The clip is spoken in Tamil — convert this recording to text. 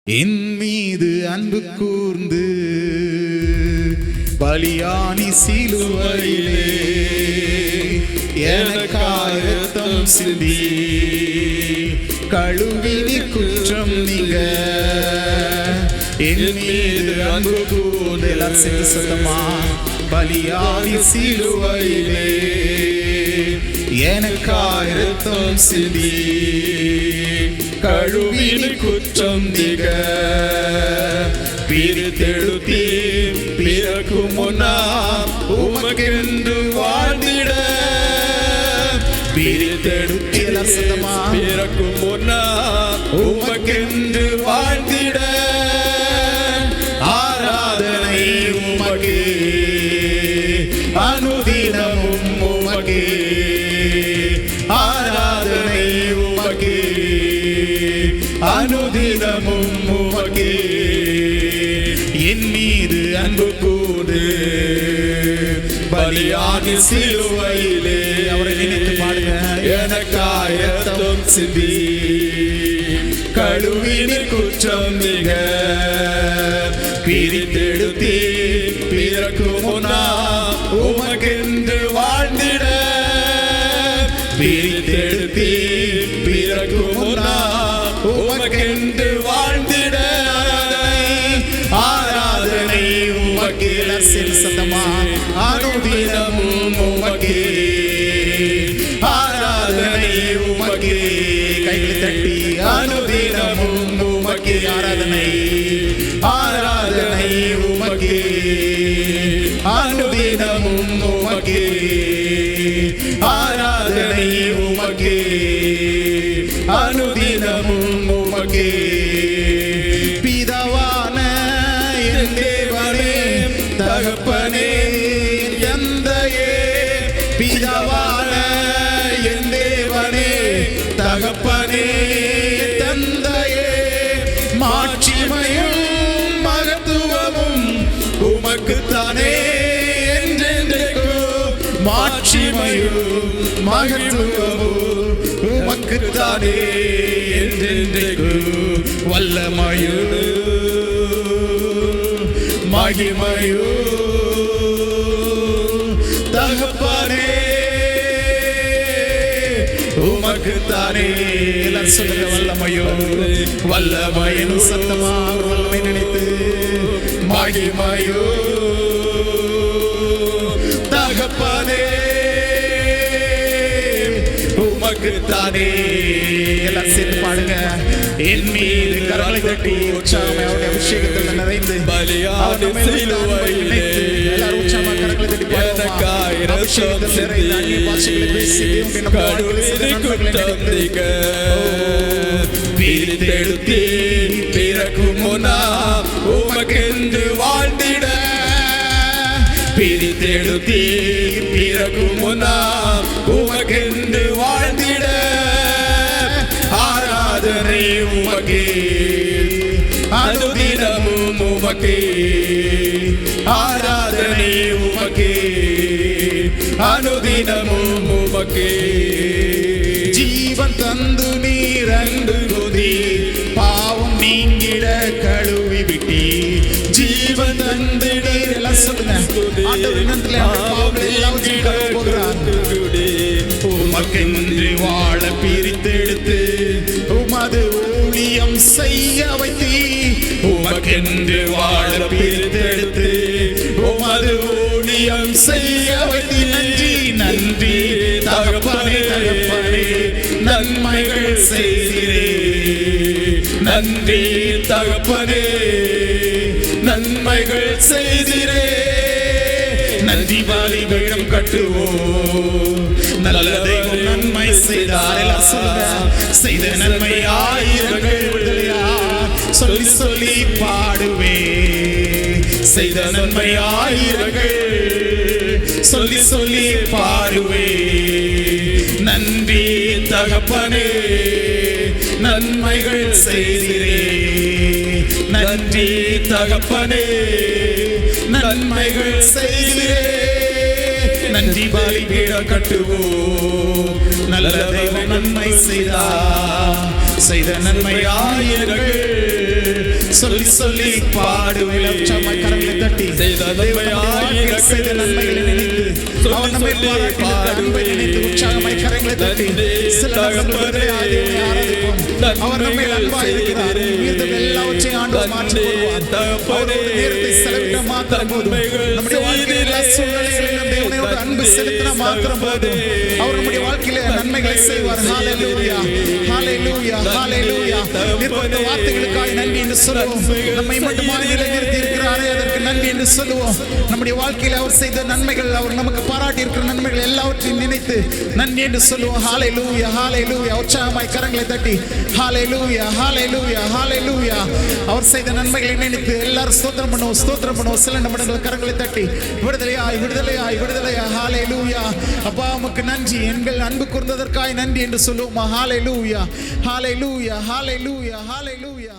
என் மீது அன்பு கூர்ந்து பலியானி சிலுவையிலே எனக்காய் இரத்தம் சிந்தி கழுவினி குற்றம் நீங்க. என் மீது அன்பு கூர்ந்து எல்லாரும் சேர்ந்து சொல்லமா, பலியானி சிலுவையிலே எனக்காய் இரத்தம் சிந்தி கழுவினி குற்றம் நீங்க. பிரித்தெடுத்தீ பிறக்கும் முன்னா உமக்கென்று வாழ்ந்திட. பிரித்தெடுத்தீ பிறக்கும் முன்னா உமக்கென்று வாழ்ந்திட. ஆராதனை உமக்கே, அனுதினமும் உமக்கே. ஆராதனை உமக்கே, அனுதினமும் உமக்கே. என் மீது அன்பு கூர்ந்து பலியானி சிலுவையிலே அவரை நினைத்து பாடுங்க. எனக்காய் இரத்தம் சிந்தி கழுவினி குற்றம் நீங்க. பிரித்தெடுத்தீ பிறக்கும் முன்னா உமக்கென்று வாழ்ந்திட. பிரித்தெடுத்தீ பிறக்கும் முன்னா உமக்கென்று வாழ்ந்திட. ஆராதனை உமக்கே, சத்தமா அனுதினமும் உமக்கே. ஆராதனை உமக்கே, கைகளை தட்டி அனுதினமும் உமக்கே. ஆராதனை ஆராதனை உமக்கே, அனுதினமும் உமக்கே. ஆராதனை உமக்கே, அனுதினமும் உமக்கே. பிதாவான என் தேவனே, தகப்பனே தந்தையே. பிதாவான என் தேவனே, தகப்பனே தந்தையே. மாட்சிமையும் மகத்துவமும் உமக்குத்தானே என்றென்றைக்கும். மாட்சிமையும் மகத்துவமும் உமக்குத்தானே என்றென்றைக்கும். வல்லமையோ மகிமையோ தகப்பனே உமக்குத்தானே. எல்லாரும் சொல்லுங்க, வல்லமையோ. வல்லமையின் சத்தமா வல்லமை நினைத்து. மகிமையோ தகப்பனே உமக்குத்தானே. எல்லாம் சேர்ந்து பாடுங்க. என் மீது கரங்களை தட்டி உற்சாகமே அவருடைய அபிஷேகத்தில் நிறைந்து பலியானி சிலுவையிலே உற்சாகமாக கரங்களை தட்டி எனக்காய் இரத்தம் சிந்தி கழுவினி குற்றம் நீங்க. பிரித்தெடுத்தீ பிறக்கும் முன்னா உமக்கென்று வாழ்ந்திட. பிரித்தெடுத்தீ பிறக்கும் முன்னா உமக்கென்று வாழ்ந்திட. ஆராதனை உமக்கே, அனுதினமும் உமக்கே. ஆராதனை உமக்கே, அனுதினமும் உமக்கே. ஜீவன் தந்து நீர் அன்பு கொதி பாவம் நீங்கிட கழுவி விட்டி. ஜீவன் தந்து நீர் எல்லாம் சொல்லுங்க. உமக்கென்று வாழ பிரித்தெடுத்து உமது ஊழியம் செய்ய வைத்தீ. உமக்கென்று வாழ பிரித்தெடுத்து உமது ஊழியம் செய்ய வைத்தீ. நன்றி நன்றி தகப்பனே, தகப்பனே நன்மைகள் செய்கிறே. நன்றி தகப்பனே நன்மைகள் செய்கிறே. நன்றி பாலி பீடம் கட்டுவோம். நல்ல தெய்வம் நன்மை செய்தார். எல்லாம் சொல்லுங்க. செய்த நன்மை ஆயிரங்கள் விடுதலையா சொல்லி சொல்லி பாடுவே. செய்த நன்மை ஆயிரங்கள் சொல்லி சொல்லி பாடுவே. நன்றி தகப்பனே நன்மைகள் செய்கிறே. நன்றி தகப்பனே நன்மைகள் செய்கிறே. நன்றி பாலி பீடம் கட்டுவோம். நல்ல தெய்வம் நன்மை செய்தார். செய்த நன்மை ஆயிரங்கள் சொல்லி சொல்லி பாடுவேன். உற்சாகமாய் கரங்களை தட்டி செய்த நன்மைகளை நினைத்து அவர் நம்மை பாராட்டின அன்பை நினைத்து உற்சாகமாய் கரங்களை தட்டி சில நபர்களை ஆராதிப்போம். அவர் நம்மை அன்பாய் இருக்கிறார். எல்லாவற்றையும் ஆண்டவர் மாற்றி போடுவார். நேரத்தை செலவிட்ட மாத்திரம் போதும். நம்முடைய வாழ்க்கையில் எல்லா சூழ்நிலைகளிலும் தேவனோடு அன்பு செலுத்தின மாத்திரம் போதும். அவர் நம்முடைய வாழ்க்கையில நன்மைகளை செய்வார். ஹalleluya ஹalleluya ஹalleluya. நிர்பந்த வார்த்தைகளுக்காக நன்றி என்று சொல்லுவோம். நம்மை மட்டுமாய் நிலைநிறுத்தி இருக்கிறாரே அதற்கு நன்றி என்று சொல்லுவோம். நம்முடைய வாழ்க்கையில் அவர் செய்த நன்மைகள், அவர் நமக்கு பாராட்டி இருக்கிற நன்மைகள் எல்லாவற்றையும் நினைத்து நன்றி என்று சொல்லுவோம். ஹalleluya ஹalleluya. உற்சாகமாய் கரங்களை தட்டி ஹalleluya ஹalleluya ஹalleluya. அவர் செய்த நன்மைகளை நினைத்து எல்லாரும் ஸ்தோத்திரம் பண்ணுவோம், ஸ்தோத்திரம் பண்ணுவோம். சில நிமிடங்கள் கரங்களை தட்டி விடுதலையாய் விடுதலையாய் விடுதலையாய். ஹalleluya. அப்பா உமக்கு நன்றி, எங்கள் அன்பு கூர்ந்ததற்காய் நன்றி என்று சொல்லுவோம். ஹalleluya ஹalleluya ஹalleluya ஹalleluya.